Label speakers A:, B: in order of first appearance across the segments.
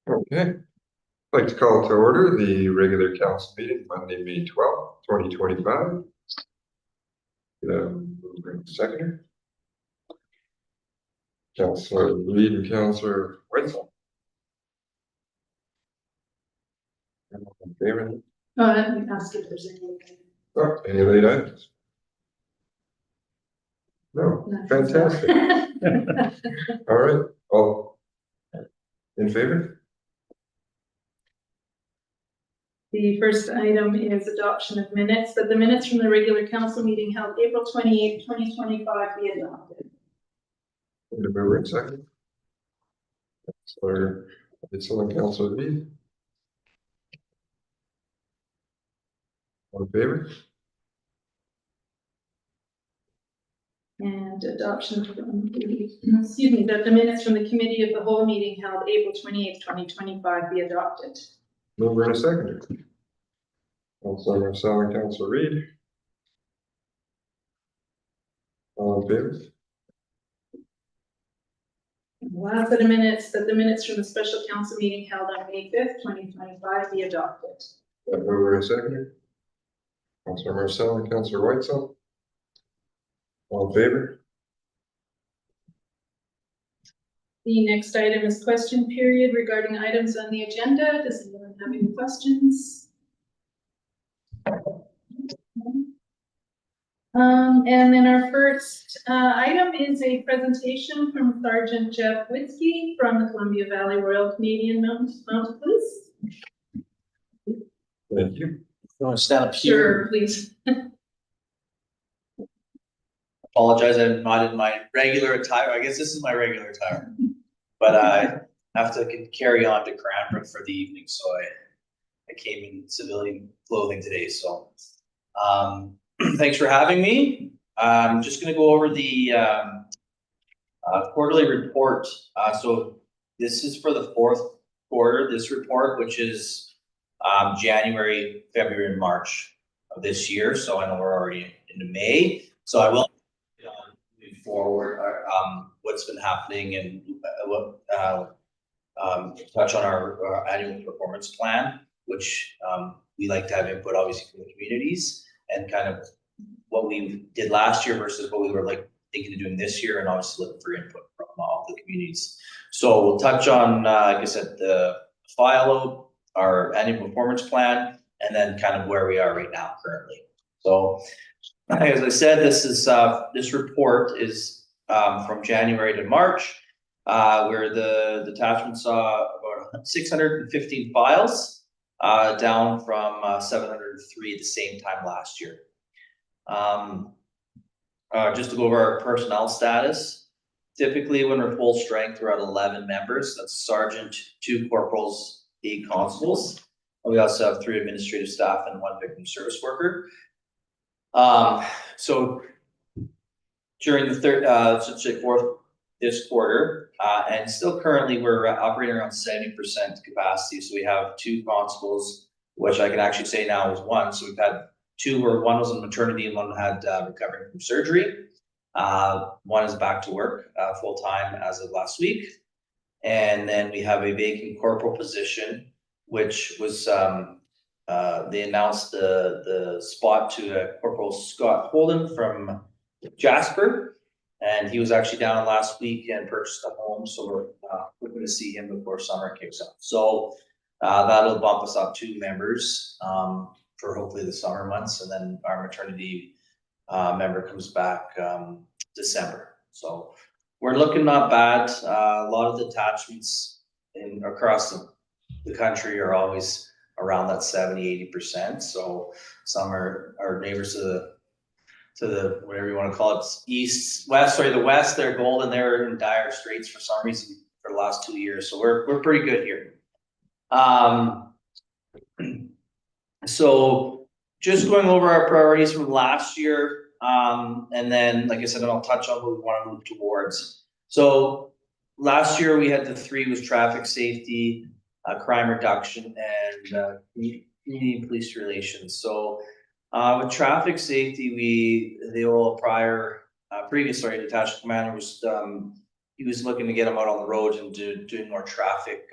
A: Okay. I'd like to call to order the regular council meeting Monday, May 12th, 2025. Seconder. Councillor Reid and Councillor Whitesell. In favor?
B: Let me ask if there's any.
A: Oh, any late items? No, fantastic. All right, all in favor?
B: The first item is adoption of minutes, that the minutes from the regular council meeting held April 28th, 2025 be adopted.
A: Need a mover and second. Councillor Whitesell and Councillor Reid. All in favor?
B: And adoption from that the minutes from the committee of the whole meeting held April 28th, 2025 be adopted.
A: Mover and a seconder. Councillor Marcel and Councillor Reid. All in favor?
B: And the last set of minutes, that the minutes from the special council meeting held on May 5th, 2025 be adopted.
A: Mover and a seconder. Councillor Marcel and Councillor Whitesell. All in favor?
B: The next item is question period regarding items on the agenda. Does anyone have any questions? And then our first item is a presentation from Sergeant Jeff Witzke from the Columbia Valley Royal Canadian Mounted Police.
A: Thank you.
C: You want to stand up here?
B: Sure, please.
C: Apologize, I'm not in my regular attire. I guess this is my regular attire. But I have to carry on to Cranbrook for the evening, so I came in civilian clothing today. So thanks for having me. I'm just going to go over the quarterly report. So this is for the fourth quarter, this report, which is January, February, and March of this year. So I know we're already into May. So I will move forward what's been happening and touch on our annual performance plan, which we like to have input obviously from the communities, and kind of what we did last year versus what we were thinking of doing this year, and obviously looking for input from all the communities. So we'll touch on, like I said, the file, our annual performance plan, and then kind of where we are right now currently. So as I said, this report is from January to March, where the detachment saw about 615 files, down from 703 at the same time last year. Just to go over our personnel status, typically when we're full strength, we're at 11 members. That's sergeant, 2 corporals, 8 constables. We also have 3 administrative staff and 1 victim service worker. So during the fourth this quarter, and still currently we're operating around 70% capacity. So we have 2 constables, which I can actually say now is 1. So we've had 2 where 1 was on maternity and 1 had recovering from surgery. 1 is back to work full time as of last week. And then we have a vacant corporal position, which was they announced the spot to Corporal Scott Holden from Jasper, and he was actually down last week and purchased a home, so we're going to see him before summer kicks off. So that'll bump us up 2 members for hopefully the summer months, and then our maternity member comes back December. So we're looking not bad. A lot of detachments across the country are always around that 70-80%. So some are our neighbors to the whatever you want to call it, the west, they're gold, and they're in dire straits for some reason for the last 2 years. So we're pretty good here. So just going over our priorities from last year, and then like I said, I'll touch on what we want to move towards. So last year we had the 3 was traffic safety, crime reduction, and community and police relations. So with traffic safety, the previous detachment commander was he was looking to get them out on the roads and doing more traffic,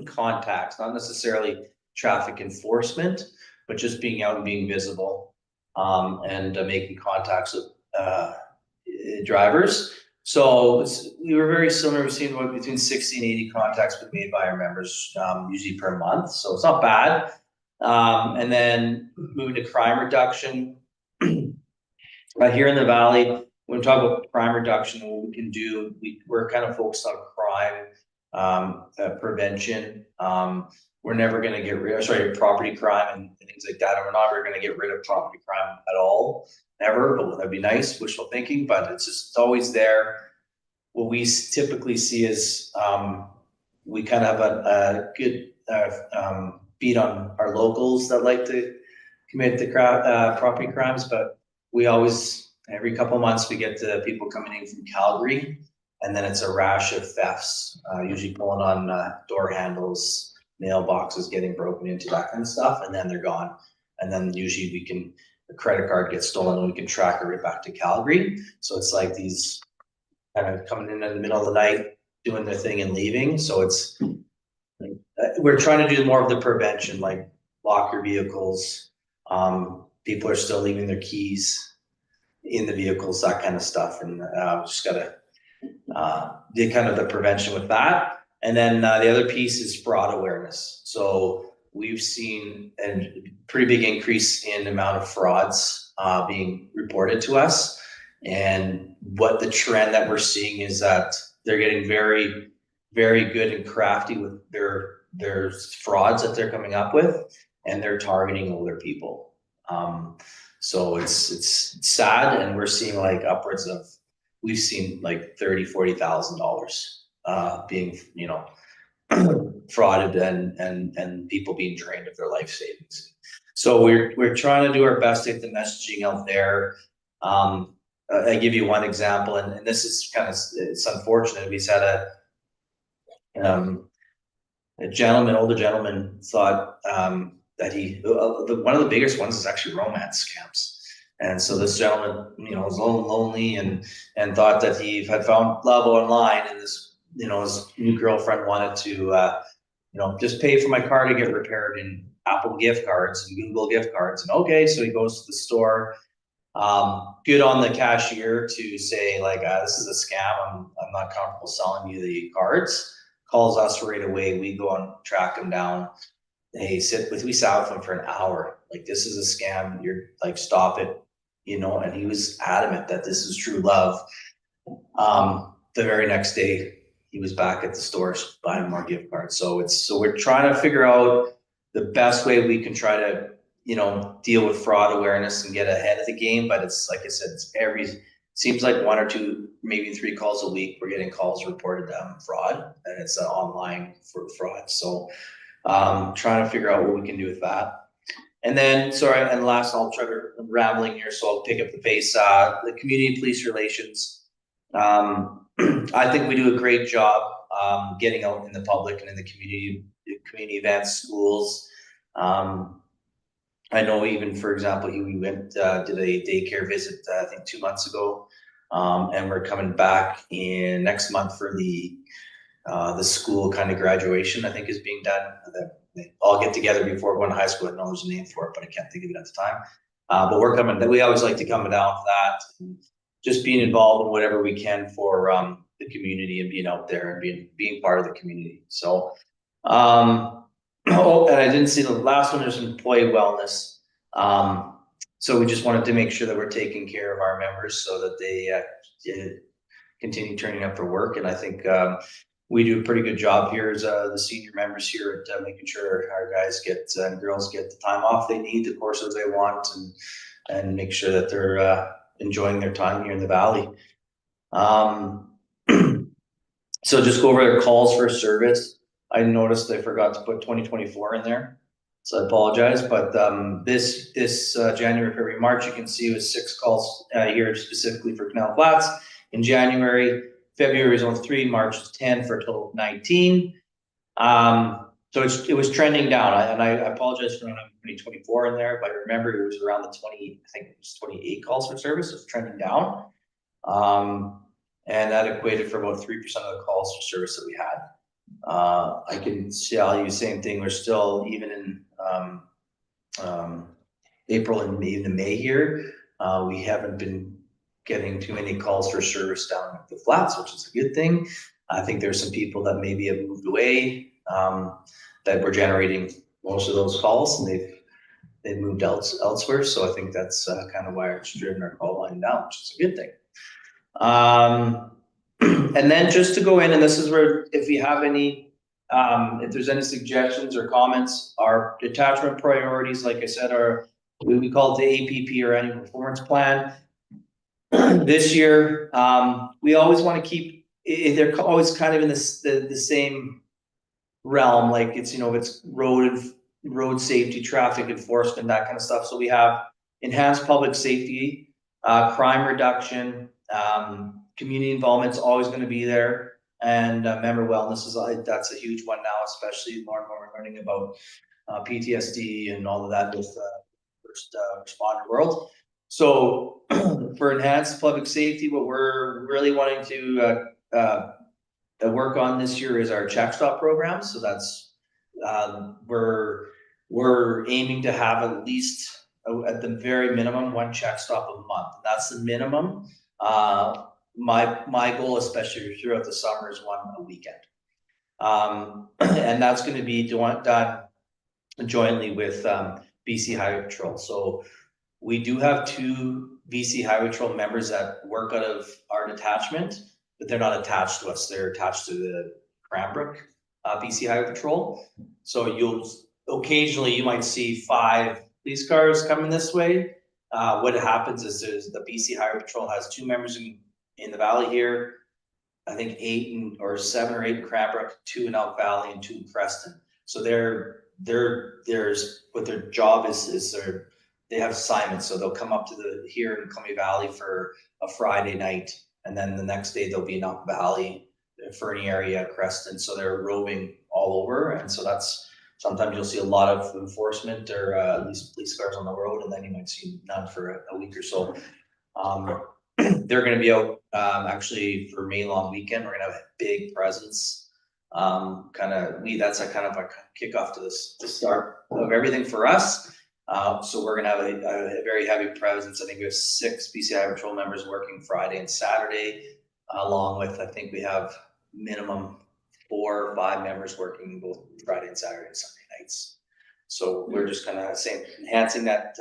C: contacts, not necessarily traffic enforcement, but just being out and being visible, and making contacts with, drivers. So we were very similar. We've seen what between 60 and 80 contacts been made by our members, usually per month. So it's not bad. And then moving to crime reduction. Here in the valley, when we talk about crime reduction, what we can do, we're kind of focused on crime prevention. We're never going to get rid of, property crime and things like that. And we're not ever going to get rid of property crime at all, ever. But that'd be nice, wishful thinking, but it's always there. What we typically see is we kind of have a good beat on our locals that like to commit the property crimes, but we always, every couple of months, we get the people coming in from Calgary, and then it's a rash of thefts, usually pulling on door handles, mailboxes getting broken into, that kind of stuff, and then they're gone. And then usually the credit card gets stolen and we can track it right back to Calgary. So it's like these kind of coming in the middle of the night, doing their thing and leaving. So it's, we're trying to do more of the prevention, like lock your vehicles. People are still leaving their keys in the vehicles, that kind of stuff. And just gotta do kind of the prevention with that. And then the other piece is fraud awareness. So we've seen a pretty big increase in the amount of frauds being reported to us. And what the trend that we're seeing is that they're getting very, very good and crafty with their frauds that they're coming up with, and they're targeting older people. So it's sad, and we're seeing like upwards of, we've seen like $30,000-$40,000 being, frauded and people being drained of their life savings. So we're trying to do our best to get the messaging out there. I give you one example, and this is kind of, it's unfortunate. We had a gentleman, older gentleman, thought that one of the biggest ones is actually romance scams. And so this gentleman, was lonely and thought that he had found love online, and this, his new girlfriend wanted to, just pay for my car to get repaired in Apple gift cards and Google gift cards. And okay, so he goes to the store. Good on the cashier to say like, this is a scam. I'm not comfortable selling you the cards. Calls us right away. We go and track him down. Hey, we sat with him for an hour. Like, this is a scam. You're like, stop it. And he was adamant that this is true love. The very next day, he was back at the stores buying more gift cards. So we're trying to figure out the best way we can try to, deal with fraud awareness and get ahead of the game. But it's like I said, seems like 1 or 2, maybe 3 calls a week. We're getting calls reported fraud, and it's online for fraud. So trying to figure out what we can do with that. And then, and last, I'll try to rambling here, so I'll pick up the pace. The community police relations. I think we do a great job getting out in the public and in the community events, schools. I know, even for example, we went did a daycare visit I think 2 months ago, and we're coming back in next month for the school kind of graduation, I think, is being done. They all get together before going to high school. I know there's a name for it, but I can't think of it at the time. But we're coming. We always like to come down for that, and just being involved in whatever we can for the community, and being out there and being part of the community. So. And I didn't see the last one. There's employee wellness. So we just wanted to make sure that we're taking care of our members so that they continue turning up for work. And I think we do a pretty good job here as the senior members here at making sure our guys and girls get the time off they need, the courses they want, and make sure that they're enjoying their time here in the Valley. So just go over their calls for service. I noticed I forgot to put 2024 in there, so I apologize. But this January, February, March, you can see it was 6 calls here specifically for Canal Flats. In January, February was only 3, March was 10, for a total of 19. So it was trending down, and I apologize for not having 2024 in there, but I remember it was around the 20, I think it was 28 calls for service. It was trending down. And that equated for about 3% of the calls for service that we had. I can tell you same thing, we're still even in April and even May here, we haven't been getting too many calls for service down at the flats, which is a good thing. I think there's some people that maybe have moved away, that were generating most of those calls, and they've moved elsewhere. So I think that's kind of why it's driven our call line down, which is a good thing. And then just to go in, and this is where if you have any, if there's any suggestions or comments, our detachment priorities, like I said, are we call it the APP or annual performance plan. This year, we always want to keep, they're always kind of in this the same realm, like it's, you know, it's road safety, traffic enforcement, that kind of stuff. So we have enhanced public safety, crime reduction, community involvement is always going to be there, and member wellness is that's a huge one now, especially more and more we're learning about PTSD and all of that with first responder world. So for enhanced public safety, what we're really wanting to work on this year is our check stop program. So that's we're aiming to have at least at the very minimum one check stop a month. That's the minimum. My goal, especially throughout the summer, is one a weekend. And that's going to be done jointly with BC Highway Patrol. So we do have 2 BC Highway Patrol members that work out of our detachment, but they're not attached to us. They're attached to the Cranbrook BC Highway Patrol. So you'll occasionally, you might see 5 police cars coming this way. What happens is the BC Highway Patrol has 2 members in the valley here. I think 7 or 8 in Cranbrook, 2 in Elk Valley, and 2 in Creston. So there's what their job is they have assignments. So they'll come up to here in Columbia Valley for a Friday night, and then the next day they'll be in Elk Valley, Fernie area, Creston. So they're roving all over, and so that's sometimes you'll see a lot of enforcement or at least police cars on the road, and then you might see none for a week or so. They're going to be out actually for May long weekend. We're going to have a big presence. That's a kind of a kickoff to the start of everything for us. So we're going to have a very heavy presence. I think we have 6 BC Highway Patrol members working Friday and Saturday, along with, I think we have minimum 4 or 5 members working both Friday and Saturday and Sunday nights. So we're just kind of enhancing that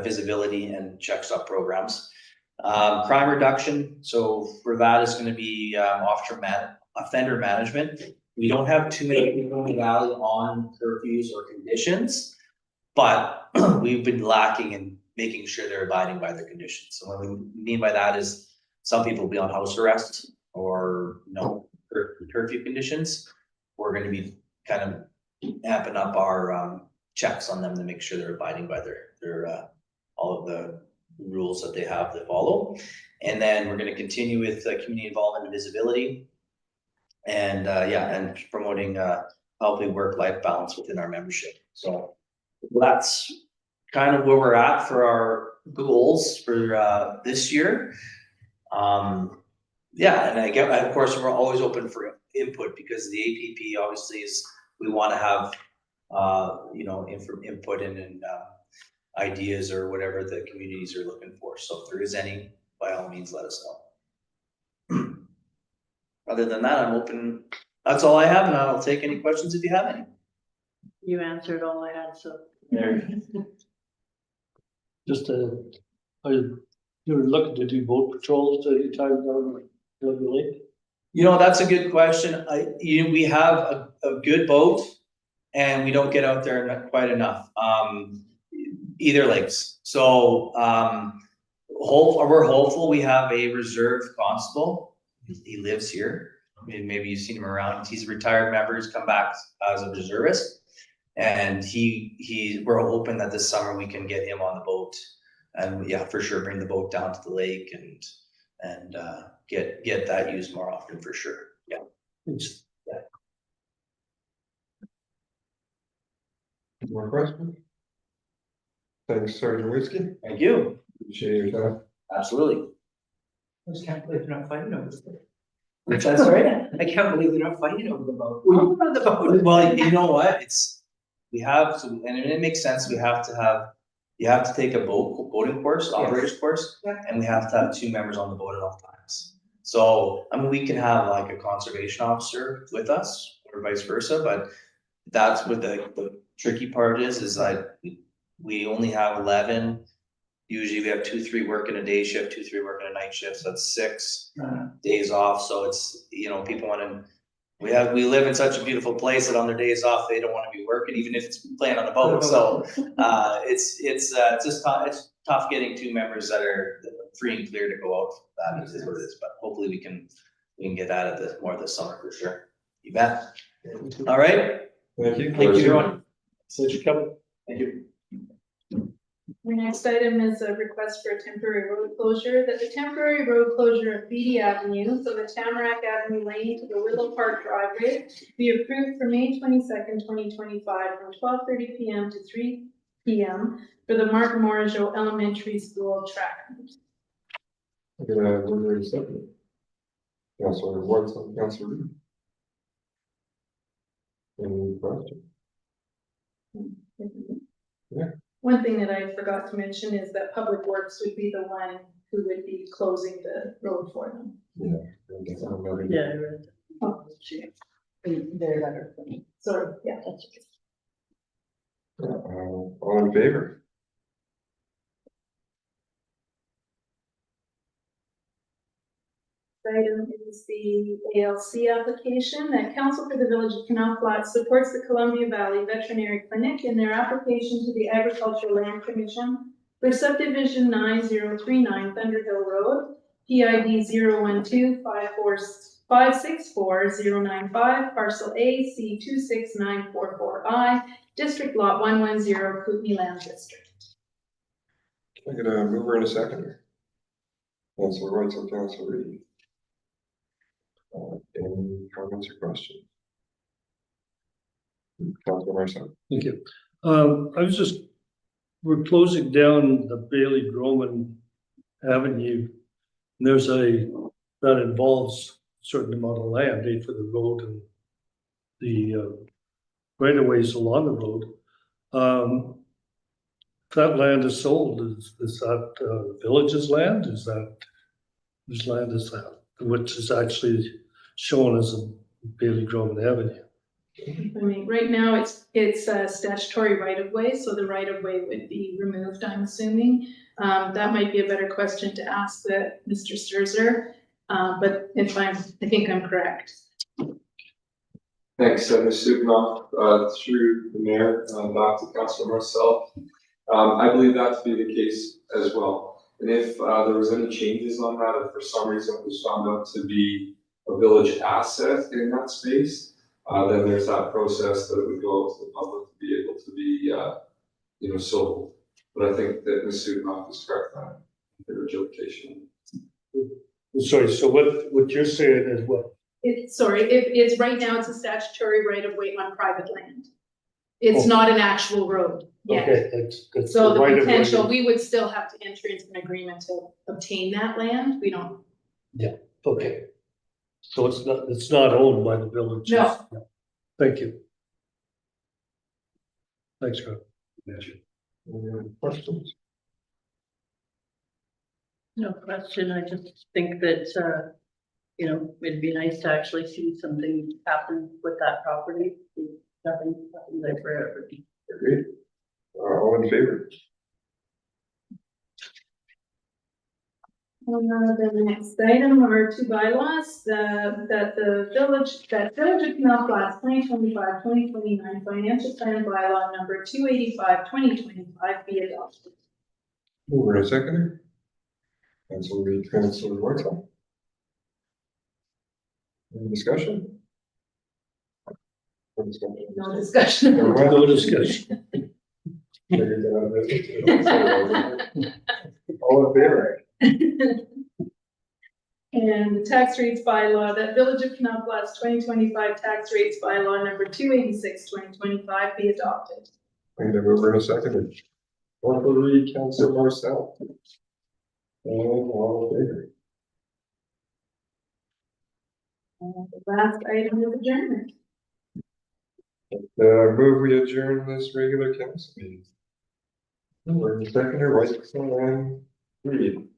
C: visibility and check stop programs. Crime reduction. So for that is going to be offender management. We don't have too many people in the valley on curfews or conditions, but we've been lacking in making sure they're abiding by their conditions. So what we mean by that is some people will be on house arrest or curfew conditions. We're going to be kind of amping up our checks on them to make sure they're abiding by their all of the rules that they have to follow. And then we're going to continue with community involvement and visibility, and and promoting healthy work-life balance within our membership. So that's kind of where we're at for our goals for this year. And of course, we're always open for input, because the APP obviously is, we want to have input and ideas or whatever the communities are looking for. So if there is any, by all means, let us know. Other than that, I'm open. That's all I have, and I'll take any questions if you have any.
D: You answered all I had, so.
C: There.
E: Just you're looking to do boat patrols to tie down the lake?
C: That's a good question. We have a good boat, and we don't get out there quite enough. Either lakes. So we're hopeful. We have a reserve constable. He lives here. I mean, maybe you've seen him around. He's a retired member. He's come back as a reservist, and we're hoping that this summer we can get him on the boat, and for sure bring the boat down to the lake and get that used more often for sure. Yeah.
A: More questions? Thanks, Sergeant Whiskey.
C: Thank you.
A: Appreciate your time.
C: Absolutely.
F: I just can't believe they're not fighting over the boat.
C: That's right.
F: I can't believe they're not fighting over the boat.
C: Well,
F: Over the boat.
C: Well, you know what, we have to, and it makes sense, you have to take a boating course, operator's course.
F: Yeah.
C: And we have to have 2 members on the boat at all times. So, I mean, we can have like a conservation officer with us or vice versa, but that's what the tricky part is that we only have 11. Usually we have 2-3 working a day shift, 2-3 working a night shift, so that's 6 days off, so it's, people wanna. We live in such a beautiful place that on their days off, they don't wanna be working, even if it's playing on a boat, so. It's just it's tough getting 2 members that are free and clear to go out, that is what it is, but hopefully we can get at it more this summer for sure. You bet. All right,
A: Thank you.
C: thank you, everyone.
E: Since you come,
C: Thank you.
B: Our next item is a request for a temporary road closure, that the temporary road closure of Beatty Avenue, so the Tamarack Avenue Lane to the Willow Park driveway, be approved for May 22nd, 2025, from 12:30 PM to 3 PM for the Martin Morajo Elementary School track meet.
A: I'm gonna move in a second. Councilor Whitesell, Councilor Reed. Any question? Yeah.
B: One thing that I forgot to mention is that Public Works would be the one who would be closing the road for them.
A: Yeah. I guess I'm ready.
D: Yeah, I read that.
B: Oh,
D: Their letter for me.
B: sorry, yeah.
D: That's okay.
A: All in favor?
B: Item is the ALC application that Council for the Village of Canal Flats supports the Columbia Valley Veterinary Clinic in their application to the Agricultural Land Commission for subdivision 9039 Thunder Hill Road, PID 012-564-095, parcel A, C26944I, District Lot 110, Kootenai Land District.
A: I'm gonna move her in a second. Councilor Whitesell, Councilor Reed. Any comments or questions? Councilor Marcel.
E: thank you. We're closing down the Bailey Groman Avenue. And that involves a certain amount of land, for the road and the right of ways along the road. If that land is sold, is that village's land? Is that, whose land is that? Which is actually shown as a Bailey Groman Avenue.
B: I mean, right now it's a statutory right of way, so the right of way would be removed, I'm assuming. That might be a better question to ask Mr. Sturzer, but I think I'm correct.
G: Thanks, Ms. Suknoff, through the mayor, back to Councilor Marcel. I believe that to be the case as well. And if there was any changes on that, if for some reason it was found out to be a village asset in that space, then there's that process that would go out to the public to be able to be, sold. But I think that Ms. Suknoff is correct on the interpretation.
E: Sorry, so what you're saying is what?
B: It's right now it's a statutory right of way on private land. It's not an actual road yet.
E: Okay, that's
B: So the
E: right of way.
B: potential, we would still have to enter into an agreement to obtain that land. We don't.
E: Okay. So it's not owned by the village?
B: No.
E: Thank you. Thanks, Rob.
A: Any questions?
D: No question, I just think that, it'd be nice to actually see something happen with that property. Nothing there forever.
A: Agreed. All in favor?
B: The next item are 2 bylaws, that Village of Canal Flats 2025-2029 financial plan bylaw number 285-2025 be adopted.
A: Mover and seconder. Councilor Reed, Councilor Whitesell. Any discussion? No discussion.
B: No discussion.
A: Never mind.
E: No discussion.
A: Figured that out. All in favor?
B: And the tax rates bylaw, that Village of Canal Flats 2025 tax rates bylaw number 286-2025 be adopted.
A: I'm gonna move her in a second. Councilor Reed, Councilor Marcel. And all in favor?
B: The last item is adjournment.
A: Move we adjourn this regular council meeting. We're in second, Whiteson and Reed.